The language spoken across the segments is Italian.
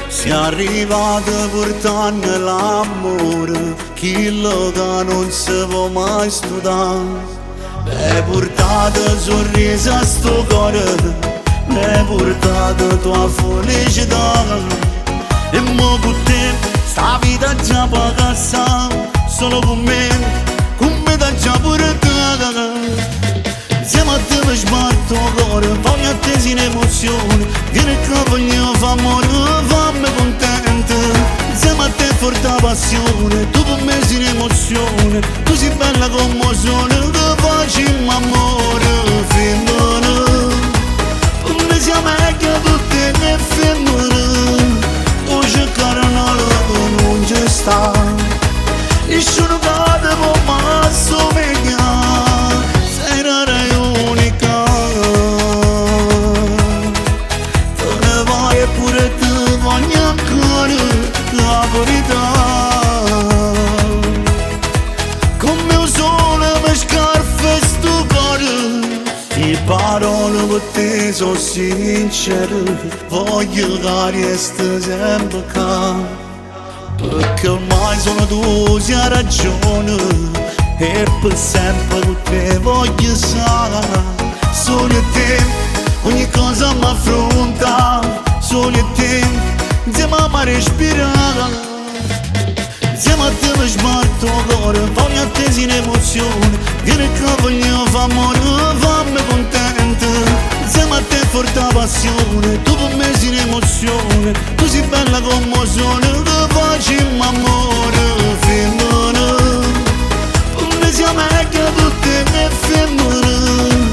Si è arrivato portando l'amore, quello che non si può mai studiare. Hai portato sorriso a sto cuore, hai portato tua felicità. E mo con te sta vita già pagata, solo con me da già pure te. Insieme a te mi sbatto il cuore, voglio a te sin emozione. Vieni che voglio fa amore, fammi contento. Insieme a te forte passione, tu per me sin emozione. Tu sei bella come sono, che facciamo amore femmina. Per me siamo meglio tutte le femmine. Oggi carnale non ci sta, e sono cade con me somiglia. Sei rara e unica, te ne vai eppure te voglio ancora la verità. Come un sole mi scarfa sto cuore, le parole per te sono sincere. Voglio che resti sempre qua, perché ormai sono tu, si ha ragione. E per sempre con te voglio stare. Solo a te ogni cosa mi affronta, solo a te insieme a me respirare. Insieme a te mi sbatto il cuore, voglio a te sin emozione. Vieni che voglio fa amore, fammi contento. Insieme a te forte passione, tu per me sin emozione. Tu sei bella come sono, che facciamo amore femmina. Siamo meglio tutte le femmine.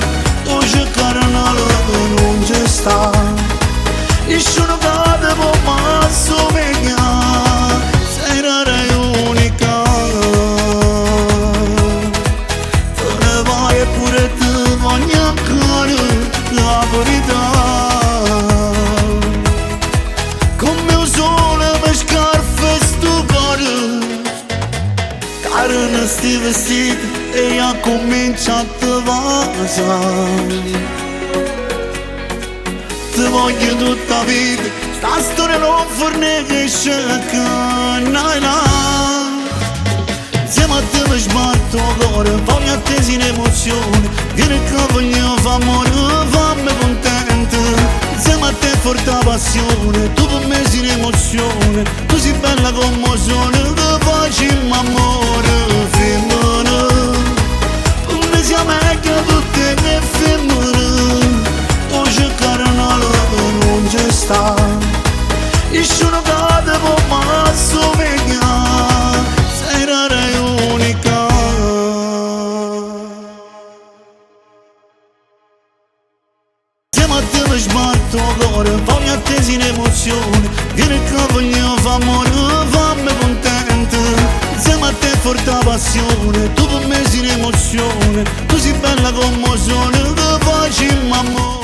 Oggi carnale non ci sta, e sono cade con me somiglia. Sei rara e unica, te ne vai eppure te voglio ancora la verità. Come un sole mi scarfa sto cuore, carne sti vestiti e io comincio a te vasa. Te voglio tutta vita, sta storia non fornisce che naila. Insieme a te mi sbatto il cuore, voglio a te sin emozione. Vieni che voglio fa amore, fammi contento. Insieme a te forte passione, tu per me sin emozione. Tu sei bella come sono, che facciamo amore femmina. Per me siamo meglio tutte le femmine. Oggi carnale non ci sta, e sono cade con me somiglia. Sei rara e unica. Insieme a te mi sbatto il cuore, voglio a te sin emozione. Vieni che voglio fa amore, fammi contento. Insieme a te forte passione, tu per me sin emozione. Tu sei bella come sono, che facciamo amore.